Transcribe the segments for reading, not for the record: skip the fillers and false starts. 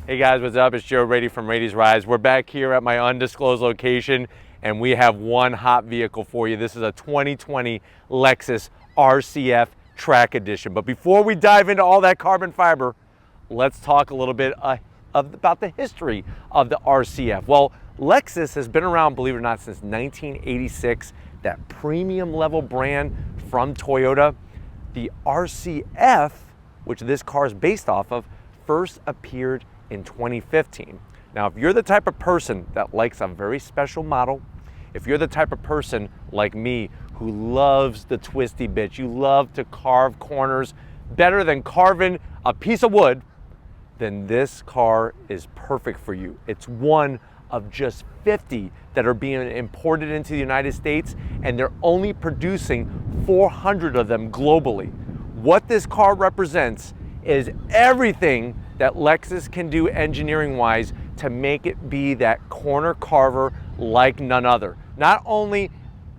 Hey guys, what's up? It's Joe Rady from Rady's Rides. We're back here at my undisclosed location and we have one hot vehicle for you. This is a 2020 Lexus RC F Track Edition. But before we dive into all that carbon fiber, let's talk a little bit about the history of the RC F. Well, Lexus has been around, believe it or not, since 1986. That premium level brand from Toyota. The RC F, which this car is based off of, first appeared in 2015. Now, if you're the type of person that likes a very special model, if you're the type of person like me who loves the twisty bits, you love to carve corners better than carving a piece of wood, then this car is perfect for you. It's one of just 50 that are being imported into the United States, and they're only producing 400 of them globally. What this car represents is everything that Lexus can do engineering-wise to make it be that corner carver like none other. Not only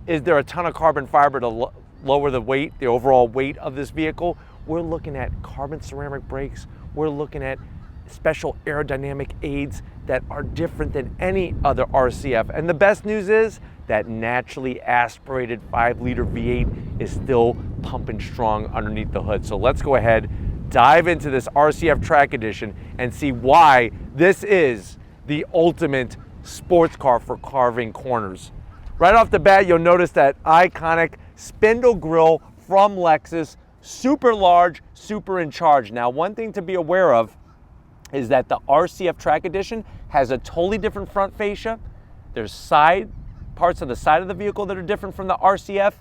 is there a ton of carbon fiber to lower the weight, the overall weight of this vehicle, we're looking at carbon ceramic brakes, we're looking at special aerodynamic aids that are different than any other RCF. And the best news is that naturally aspirated 5-liter V8 is still pumping strong underneath the hood. So let's go ahead, dive into this RCF Track Edition and see why this is the ultimate sports car for carving corners. Right off the bat, you'll notice that iconic spindle grille from Lexus, super large, super in charge. Now, one thing to be aware of is that the RCF Track Edition has a totally different front fascia. There's parts of the side of the vehicle that are different from the RCF,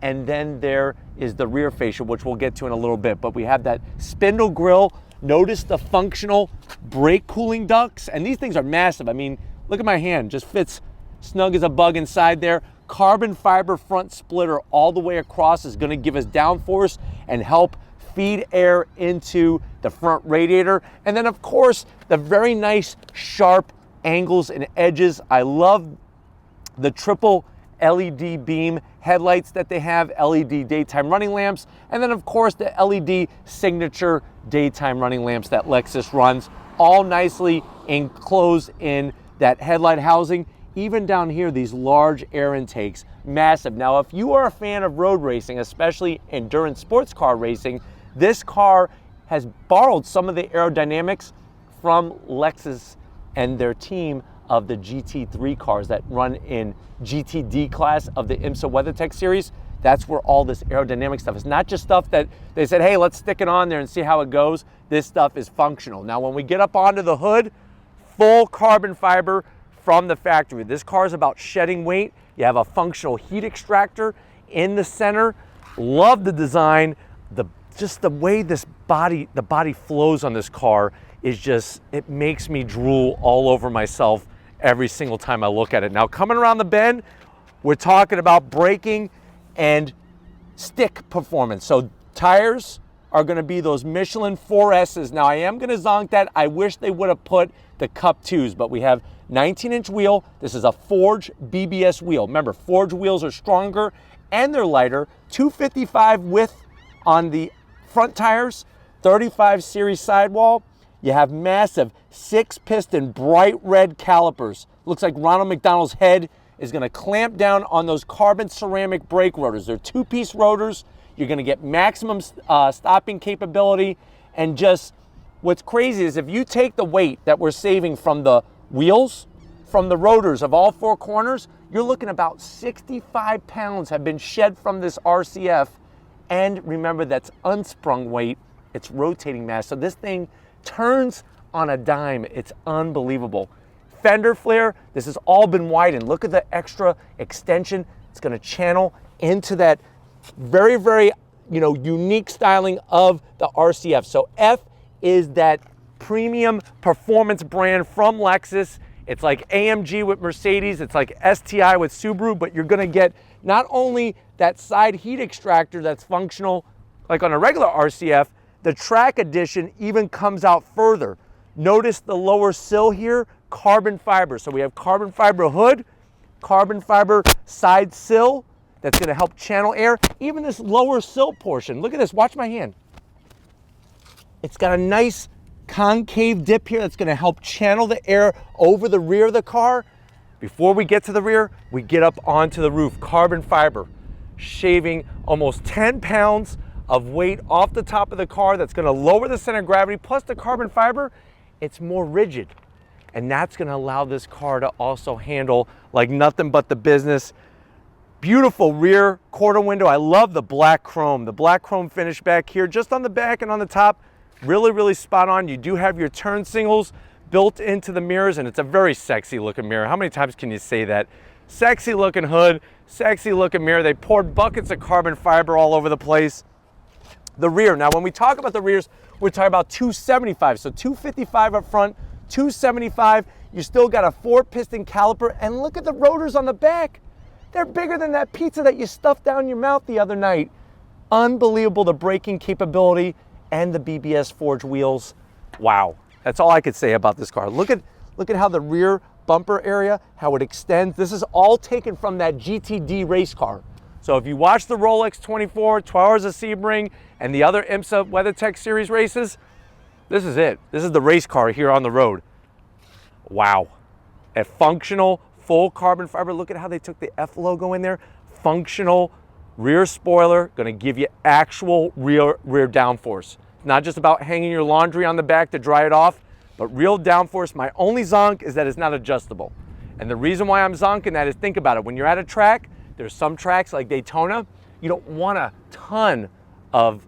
and then there is the rear fascia, which we'll get to in a little bit. But we have that spindle grille. Notice the functional brake cooling ducts, and these things are massive. I mean, look at my hand, just fits snug as a bug inside there. Carbon fiber front splitter all the way across is gonna give us downforce and help feed air into the front radiator. And then of course, the very nice sharp angles and edges. I love the triple LED beam headlights that they have, LED daytime running lamps, and then of course the LED signature daytime running lamps that Lexus runs, all nicely enclosed in that headlight housing. Even down here, these large air intakes, massive. Now, if you are a fan of road racing, especially endurance sports car racing, this car has borrowed some of the aerodynamics from Lexus and their team of the GT3 cars that run in GTD class of the IMSA WeatherTech series. That's where all this aerodynamic stuff is. Not just stuff that they said, hey, let's stick it on there and see how it goes. This stuff is functional. Now, when we get up onto the hood, full carbon fiber from the factory. This car is about shedding weight. You have a functional heat extractor in the center. Love the design. Just the way the body flows on this car is just, it makes me drool all over myself every single time I look at it. Now, coming around the bend, we're talking about braking and stick performance. So tires are gonna be those Michelin 4S's. Now, I am gonna zonk that. I wish they would have put the Cup 2s, but we have 19-inch wheel. This is a Forged BBS wheel. Remember, Forged wheels are stronger and they're lighter. 255 width on the front tires, 35 series sidewall. You have massive 6-piston bright red calipers. Looks like Ronald McDonald's head is gonna clamp down on those carbon ceramic brake rotors. They're 2-piece rotors. You're gonna get maximum stopping capability. And just what's crazy is if you take the weight that we're saving from the wheels, from the rotors of all 4 corners, you're looking about 65 pounds have been shed from this RCF. And remember, that's unsprung weight, it's rotating mass. So this thing turns on a dime. It's unbelievable. Fender flare, this has all been widened. Look at the extra extension. It's gonna channel into that very, very, unique styling of the RCF. So F is that premium performance brand from Lexus. It's like AMG with Mercedes, it's like STI with Subaru, but you're gonna get not only that side heat extractor that's functional like on a regular RCF, the Track Edition even comes out further. Notice the lower sill here, carbon fiber. So we have carbon fiber hood, carbon fiber side sill that's gonna help channel air. Even this lower sill portion, look at this, watch my hand. It's got a nice concave dip here that's gonna help channel the air over the rear of the car. Before we get to the rear, we get up onto the roof. Carbon fiber, shaving almost 10 pounds of weight off the top of the car. That's gonna lower the center of gravity. Plus the carbon fiber, it's more rigid. And that's gonna allow this car to also handle like nothing but the business. Beautiful rear quarter window. I love the black chrome finish back here, just on the back and on the top. Really, really spot on. You do have your turn signals built into the mirrors, and it's a very sexy looking mirror. How many times can you say that? Sexy looking hood, sexy looking mirror. They poured buckets of carbon fiber all over the place. The rear, now when we talk about the rears, we're talking about 275. So 255 up front, 275. You still got a 4-piston caliper, and look at the rotors on the back. They're bigger than that pizza that you stuffed down your mouth the other night. Unbelievable, the braking capability and the BBS forged wheels. Wow, that's all I could say about this car. Look at how the rear bumper area, how it extends. This is all taken from that GTD race car. So if you watch the Rolex 24, 12 Hours of Sebring, and the other IMSA WeatherTech Series races, this is it. This is the race car here on the road. Wow, a functional, full carbon fiber. Look at how they took the F logo in there. Functional rear spoiler, gonna give you actual rear downforce. It's not just about hanging your laundry on the back to dry it off, but real downforce. My only zonk is that it's not adjustable. And the reason why I'm zonking that is, think about it. When you're at a track, there's some tracks like Daytona, you don't want a ton of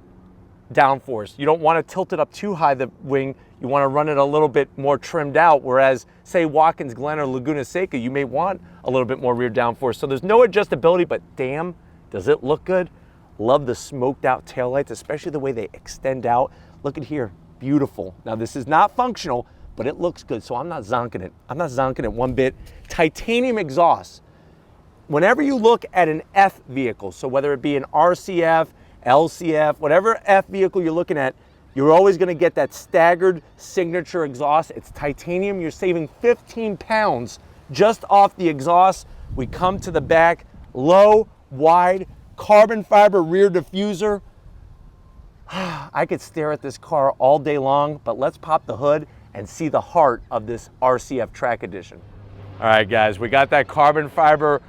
downforce. You don't want to tilt it up too high, the wing. You want to run it a little bit more trimmed out, whereas say Watkins Glen or Laguna Seca, you may want a little bit more rear downforce. So there's no adjustability, but damn, does it look good? Love the smoked out taillights, especially the way they extend out. Look at here, beautiful. Now this is not functional, but it looks good, so I'm not zonking it. I'm not zonking it one bit. Titanium exhaust. Whenever you look at an F vehicle, so whether it be an RCF, LCF, whatever F vehicle you're looking at, you're always gonna get that staggered signature exhaust. It's titanium. You're saving 15 pounds just off the exhaust. We come to the back, low, wide, carbon fiber rear diffuser. I could stare at this car all day long, but let's pop the hood and see the heart of this RC F Track Edition. All right, guys, we got that carbon fiber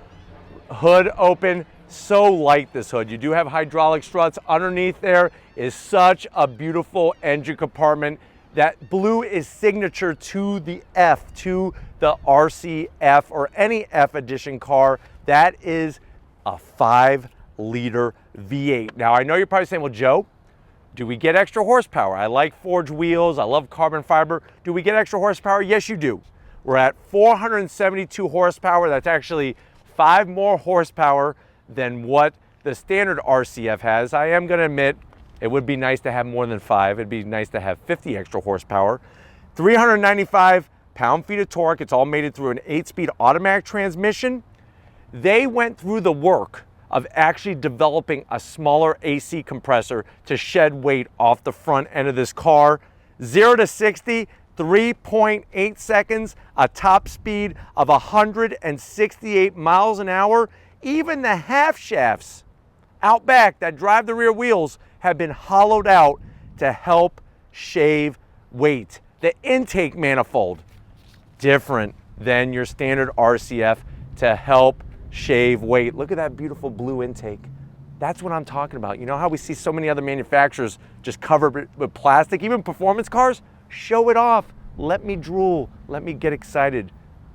hood open. So light, this hood. You do have hydraulic struts. Underneath there is such a beautiful engine compartment. That blue is signature to the F, to the RCF or any F edition car. That is a 5-liter V8. Now, I know you're probably saying, well, Joe, do we get extra horsepower? I like forged wheels. I love carbon fiber. Do we get extra horsepower? Yes, you do. We're at 472 horsepower. That's actually 5 more horsepower than what the standard RCF has. I am gonna admit, it would be nice to have more than 5. It'd be nice to have 50 extra horsepower. 395 pound-feet of torque. It's all mated through an 8-speed automatic transmission. They went through the work of actually developing a smaller AC compressor to shed weight off the front end of this car. 0 to 60, 3.8 seconds, a top speed of 168 miles an hour. Even the half shafts out back that drive the rear wheels have been hollowed out to help shave weight. The intake manifold, different than your standard RCF to help shave weight. Look at that beautiful blue intake. That's what I'm talking about. You know how we see so many other manufacturers just covered with plastic, even performance cars? Show it off. Let me drool. Let me get excited.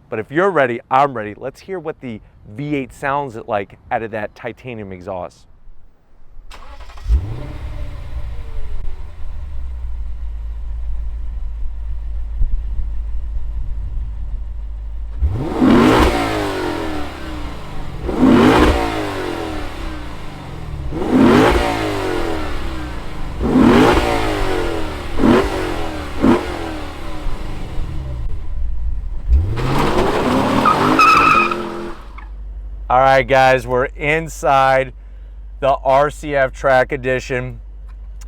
But if you're ready, I'm ready. Let's hear what the V8 sounds like out of that titanium exhaust. All right, guys, we're inside the RC F Track Edition.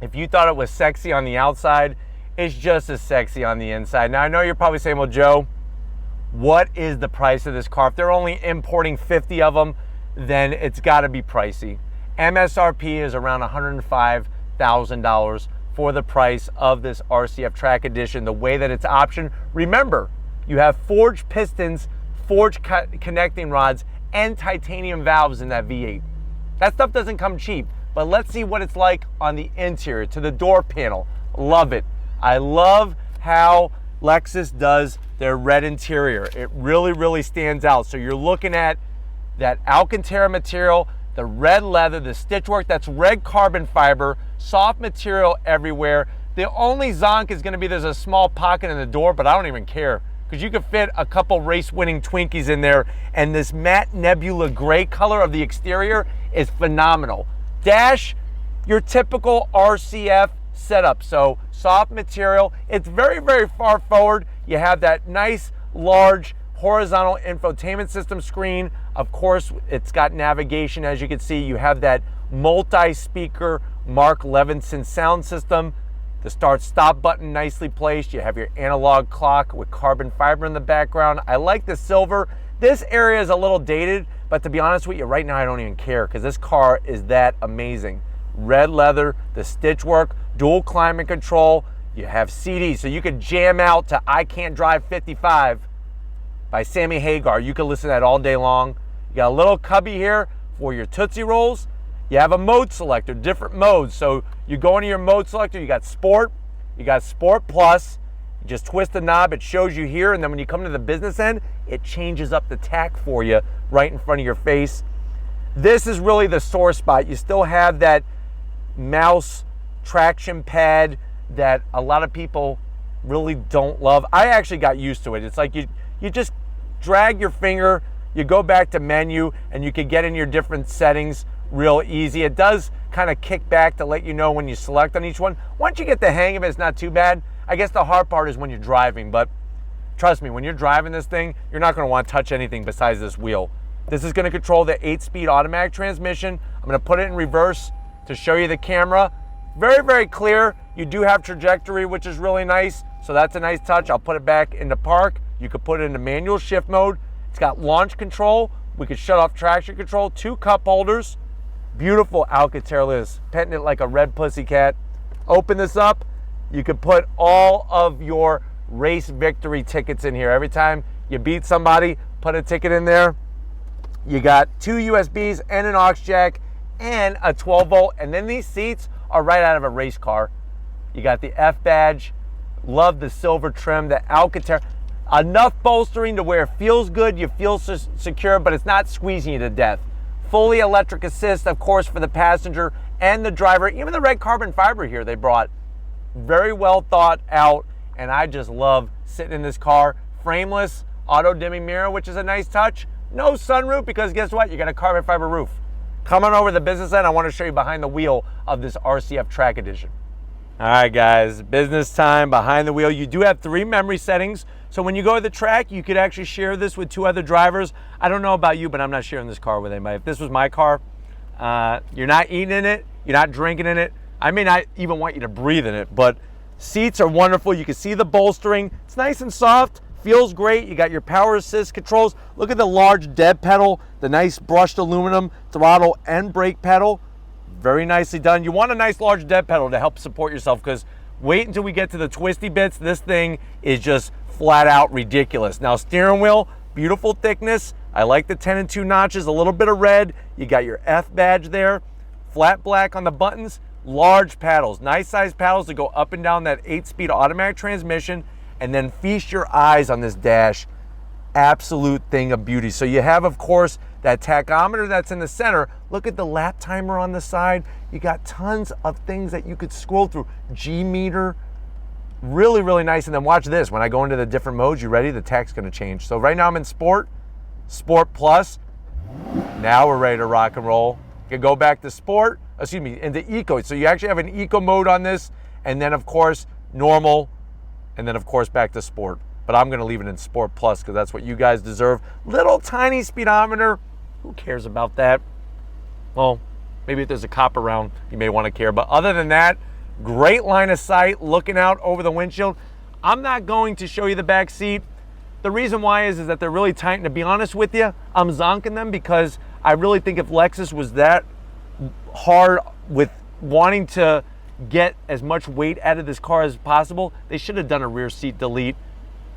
If you thought it was sexy on the outside, it's just as sexy on the inside. Now, I know you're probably saying, well, Joe, what is the price of this car? If they're only importing 50 of them, then it's got to be pricey. MSRP is around $105,000 for the price of this RCF Track Edition, the way that it's optioned. Remember, you have forged pistons, forged connecting rods, and titanium valves in that V8. That stuff doesn't come cheap, but let's see what it's like on the interior, to the door panel. Love it. I love how Lexus does their red interior. It really, really stands out. So you're looking at that Alcantara material, the red leather, the stitchwork, that's red carbon fiber, soft material everywhere. The only zonk is gonna be there's a small pocket in the door, but I don't even care, because you could fit a couple race-winning Twinkies in there, and this matte nebula gray color of the exterior is phenomenal. Dash, your typical RCF setup, so soft material. It's very, very far forward. You have that nice, large, horizontal infotainment system screen. Of course, it's got navigation, as you can see. You have that multi-speaker Mark Levinson sound system. The start-stop button nicely placed. You have your analog clock with carbon fiber in the background. I like the silver. This area is a little dated, but to be honest with you, right now I don't even care, because this car is that amazing. Red leather, the stitchwork, dual climate control. You have CDs, so you could jam out to I Can't Drive 55 by Sammy Hagar. You can listen to that all day long. You got a little cubby here for your Tootsie Rolls. You have a mode selector, different modes. So you go into your mode selector, you got Sport, you got Sport Plus. You just twist the knob, it shows you here, and then when you come to the business end, it changes up the tack for you right in front of your face. This is really the sore spot. You still have that mouse traction pad that a lot of people really don't love. I actually got used to it. It's like you just drag your finger, you go back to menu, and you can get in your different settings real easy. It does kind of kick back to let you know when you select on each one. Once you get the hang of it, it's not too bad. I guess the hard part is when you're driving, but trust me, when you're driving this thing, you're not going to want to touch anything besides this wheel. This is going to control the 8-speed automatic transmission. I'm going to put it in reverse to show you the camera. Very, very clear. You do have trajectory, which is really nice, so that's a nice touch. I'll put it back into park. You could put it into manual shift mode. It's got launch control. We could shut off traction control, 2 cup holders. Beautiful Alcantara list, petting it like a red pussycat. Open this up, you could put all of your race victory tickets in here. Every time you beat somebody, put a ticket in there. You got 2 USBs and an aux jack and a 12 volt, and then these seats are right out of a race car. You got the F badge, love the silver trim, the Alcantara. Enough bolstering to where it feels good, you feel secure, but it's not squeezing you to death. Fully electric assist, of course, for the passenger and the driver. Even the red carbon fiber here they brought. Very well thought out, and I just love sitting in this car. Frameless, auto dimming mirror, which is a nice touch. No sunroof, because guess what? You got a carbon fiber roof. Come on over to the business end. I want to show you behind the wheel of this RCF Track Edition. All right, guys, business time, behind the wheel. You do have 3 memory settings. So when you go to the track, you could actually share this with 2 other drivers. I don't know about you, but I'm not sharing this car with anybody. If this was my car, you're not eating in it, you're not drinking in it. I may not even want you to breathe in it, but seats are wonderful. You can see the bolstering. It's nice and soft, feels great. You got your power assist controls. Look at the large dead pedal, the nice brushed aluminum throttle and brake pedal. Very nicely done. You want a nice large dead pedal to help support yourself, because wait until we get to the twisty bits. This thing is just flat out ridiculous. Now, steering wheel, beautiful thickness. I like the 10 and 2 notches, a little bit of red. You got your F badge there. Flat black on the buttons, large paddles, nice size paddles to go up and down that 8-speed automatic transmission, and then feast your eyes on this dash. Absolute thing of beauty. So you have, of course, that tachometer that's in the center. Look at the lap timer on the side. You got tons of things that you could scroll through. G meter, really, really nice. And then watch this. When I go into the different modes, you ready? The tach's gonna change. So right now I'm in Sport, Sport Plus. Now we're ready to rock and roll. You can go back to Sport, excuse me, into Eco. So you actually have an Eco mode on this, and then of course, normal, and then of course back to Sport. But I'm gonna leave it in Sport Plus because that's what you guys deserve. Little tiny speedometer, who cares about that? Well, maybe if there's a cop around, you may wanna care. But other than that, great line of sight, looking out over the windshield. I'm not going to show you the back seat. The reason why is that they're really tight, and to be honest with you, I'm zonking them because I really think if Lexus was that hard with wanting to get as much weight out of this car as possible, they should have done a rear seat delete.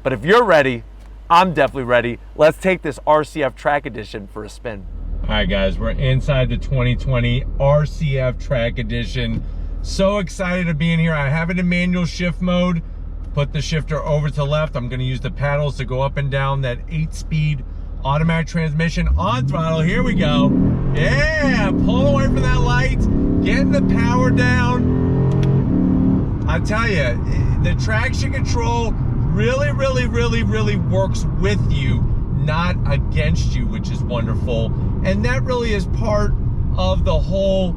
But if you're ready, I'm definitely ready. Let's take this RC F Track Edition for a spin. All right, guys, we're inside the 2020 RC F Track Edition. So excited to be in here. I have it in manual shift mode. Put the shifter over to the left. I'm gonna use the paddles to go up and down that 8-speed automatic transmission. On throttle, here we go. Yeah, pull away from that light, getting the power down. I tell you, the traction control really works with you, not against you, which is wonderful. And that really is part of the whole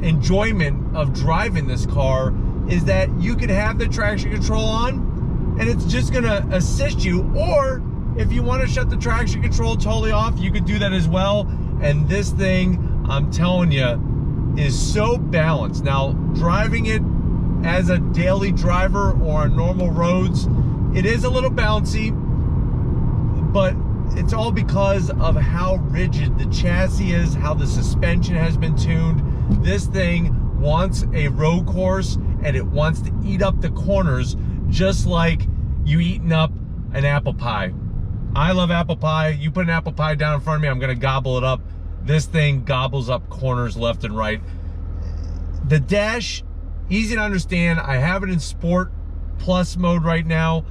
enjoyment of driving this car, is that you can have the traction control on and it's just gonna assist you, or if you want to shut the traction control totally off, you could do that as well. And this thing, I'm telling you, is so balanced. Now, driving it as a daily driver or on normal roads, it is a little bouncy, but it's all because of how rigid the chassis is, how the suspension has been tuned. This thing wants a road course and it wants to eat up the corners just like you eating up an apple pie. I love apple pie. You put an apple pie down in front of me, I'm gonna gobble it up. This thing gobbles up corners left and right. The dash, easy to understand. I have it in Sport Plus mode right now.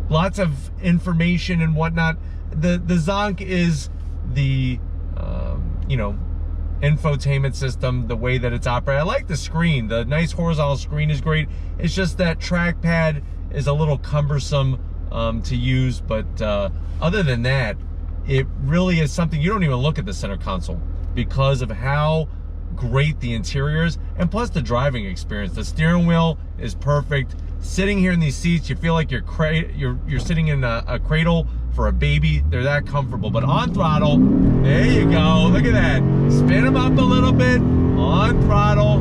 Lots of information and whatnot. The Zonk is the, you know, infotainment system, the way that it's operated. I like the screen. The nice horizontal screen is great. It's just that trackpad is a little cumbersome to use, but other than that, it really is something. You don't even look at the center console because of how great the interior is, and plus the driving experience. The steering wheel is perfect. Sitting here in these seats, you feel like you're sitting in a cradle for a baby. They're that comfortable. But on throttle, there you go. Look at that. Spin them up a little bit. On throttle.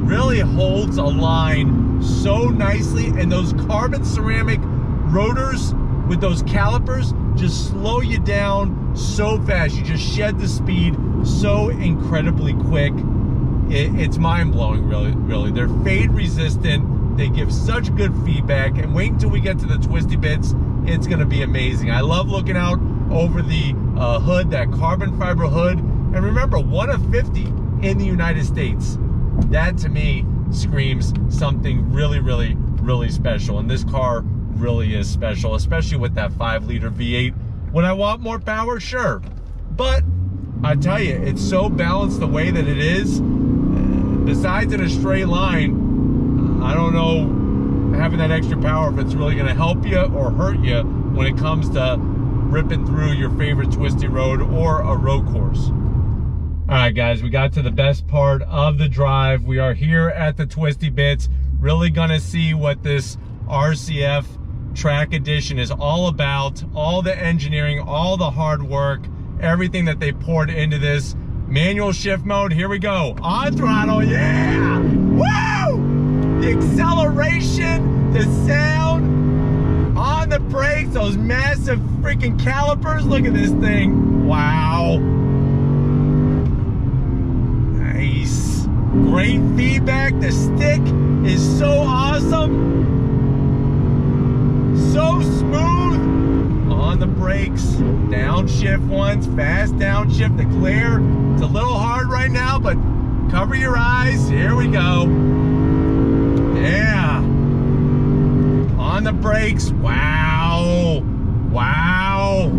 Really holds a line so nicely, and those carbon ceramic rotors with those calipers just slow you down so fast. You just shed the speed so incredibly quick. It's mind-blowing, really. They're fade resistant. They give such good feedback, and wait until we get to the twisty bits. It's gonna be amazing. I love looking out over the hood, that carbon fiber hood. And remember, 1 of 50 in the United States. That to me screams something really special. And this car really is special, especially with that 5-liter V8. Would I want more power? Sure. But I tell you, it's so balanced the way that it is. Besides in a straight line, I don't know, having that extra power, if it's really gonna help you or hurt you when it comes to ripping through your favorite twisty road or a road course. All right, guys, we got to the best part of the drive. We are here at the Twisty Bits. Really gonna see what this RC F Track Edition is all about. All the engineering, all the hard work, everything that they poured into this. Manual shift mode, here we go. On throttle, yeah! Woo! The acceleration, the sound, on the brakes, those massive freaking calipers. Look at this thing, wow. Nice. Great feedback. The stick is so awesome. So smooth. On the brakes. Downshift once. Fast downshift. The glare. It's a little hard right now, but cover your eyes. Here we go. Yeah. On the brakes. Wow. Wow.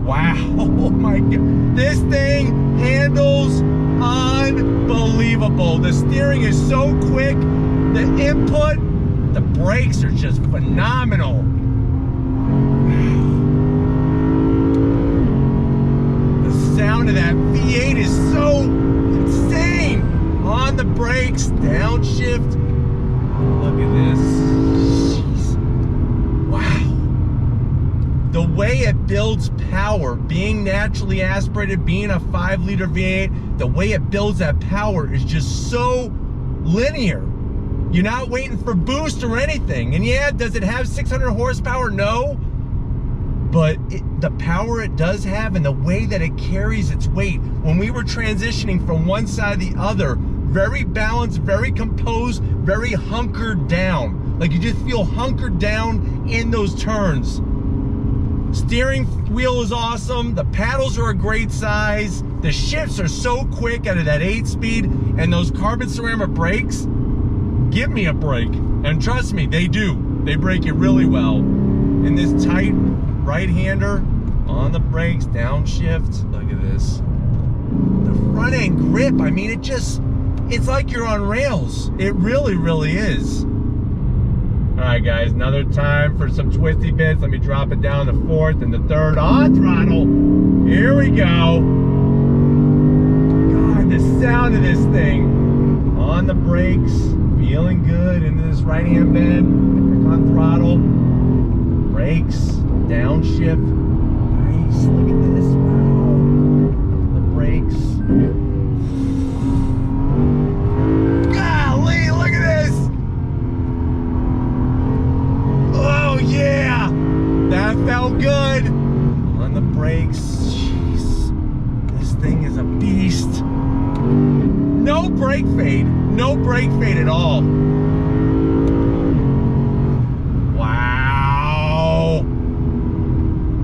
Wow, oh my God. This thing handles unbelievable. The steering is so quick. The input, the brakes are just phenomenal. The sound of that V8 is so insane. On the brakes, downshift. Look at this. Jeez. Wow. The way it builds power, being naturally aspirated, being a 5-liter V8, the way it builds that power is just so linear. You're not waiting for boost or anything. And yeah, does it have 600 horsepower? No. but the power it does have and the way that it carries its weight. When we were transitioning from one side to the other, very balanced, very composed, very hunkered down. Like you just feel hunkered down in those turns. Steering wheel is awesome. The paddles are a great size. The shifts are so quick out of that 8-speed, and those carbon ceramic brakes, give me a break. And trust me, they do. They brake it really well. In this tight right-hander on the brakes, downshift. Look at this. The front end grip, I mean, it's like you're on rails. It really, really is. All right, guys, another time for some twisty bits. Let me drop it down the 4th and the 3rd on throttle. Here we go. God, the sound of this thing. On the brakes, feeling good into this right-hand bend. Back on throttle. Brakes, downshift. Nice, look at this. Wow. The brakes. Golly, look at this. Oh yeah, that felt good. On the brakes, jeez, this thing is a beast. No brake fade, no brake fade at all. Wow.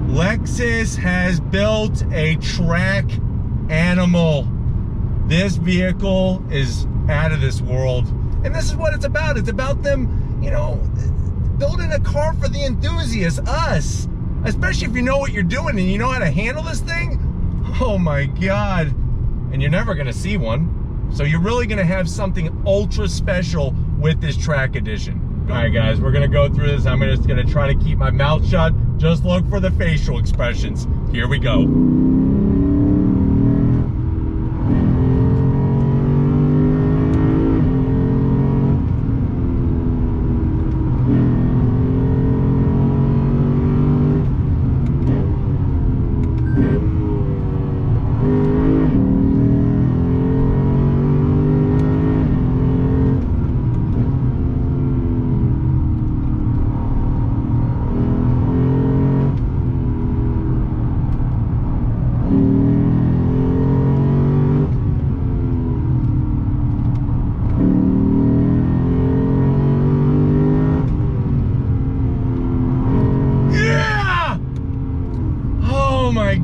Lexus has built a track animal. This vehicle is out of this world. And this is what it's about. It's about them, you know, building a car for the enthusiasts, us. Especially if you know what you're doing and you know how to handle this thing. Oh my God. And you're never gonna see one. So you're really gonna have something ultra special with this track edition. All right, guys, we're gonna go through this. I'm just gonna try to keep my mouth shut. Just look for the facial expressions. Here we go.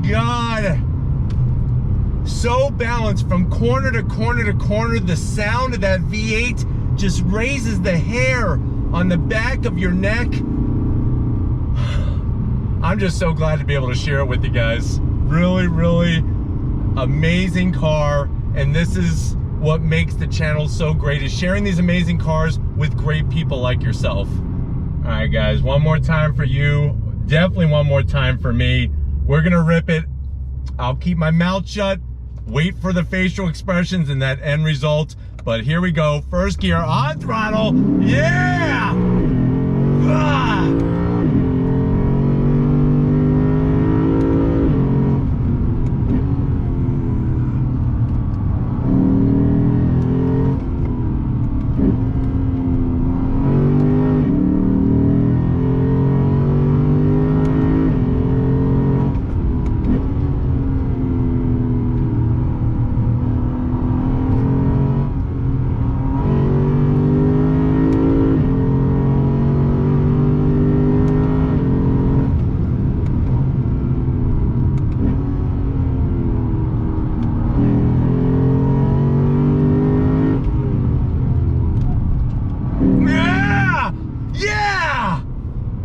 God, so balanced from corner to corner to corner. The sound of that V8 just raises the hair on the back of your neck. I'm just so glad to be able to share it with you guys. Really, really amazing car, and this is what makes the channel so great, is sharing these amazing cars with great people like yourself. All right, guys, one more time for you, definitely one more time for me. We're gonna rip it. I'll keep my mouth shut, wait for the facial expressions and that end result. But here we go. First gear on throttle. Yeah! Ah!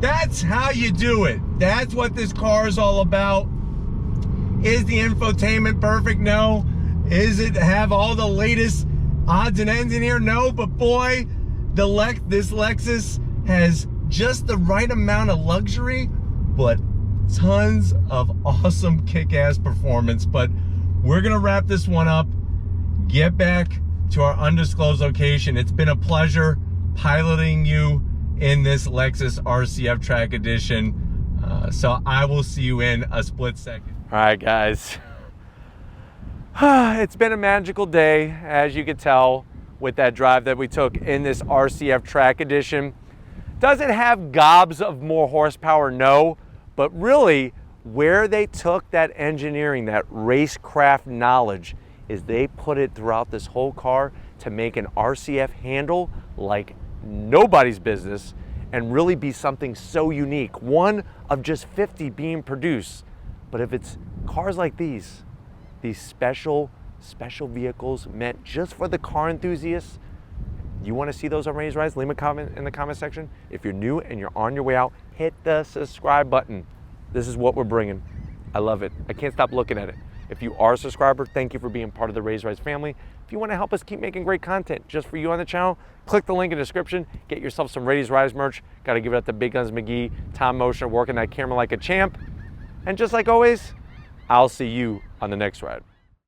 That's how you do it. That's what this car is all about. Is the infotainment perfect? No. Is it have all the latest odds and ends in here? No, but boy, this Lexus has just the right amount of luxury, but tons of awesome kick-ass performance. But we're gonna wrap this one up, get back to our undisclosed location. It's been a pleasure piloting you in this Lexus RC F Track edition. So I will see you in a split second. All right, guys. It's been a magical day, as you could tell, with that drive that we took in this RC F Track edition. Does it have gobs of more horsepower? No, But really, where they took that engineering, that racecraft knowledge, is they put it throughout this whole car to make an RCF handle like nobody's business and really be something so unique. One of just 50 being produced. But if it's cars like these special vehicles meant just for the car enthusiasts, you want to see those on Raised Rides? Leave a comment in the comment section. If you're new and you're on your way out, hit the subscribe button. This is what we're bringing. I love it. I can't stop looking at it. If you are a subscriber, thank you for being part of the Raised Rides family. If you want to help us keep making great content just for you on the channel, click the link in the description. Get yourself some Raised Rides merch. Got to give it up to Big Guns McGee, Tom Motioner, working that camera like a champ. And just like always, I'll see you on the next ride.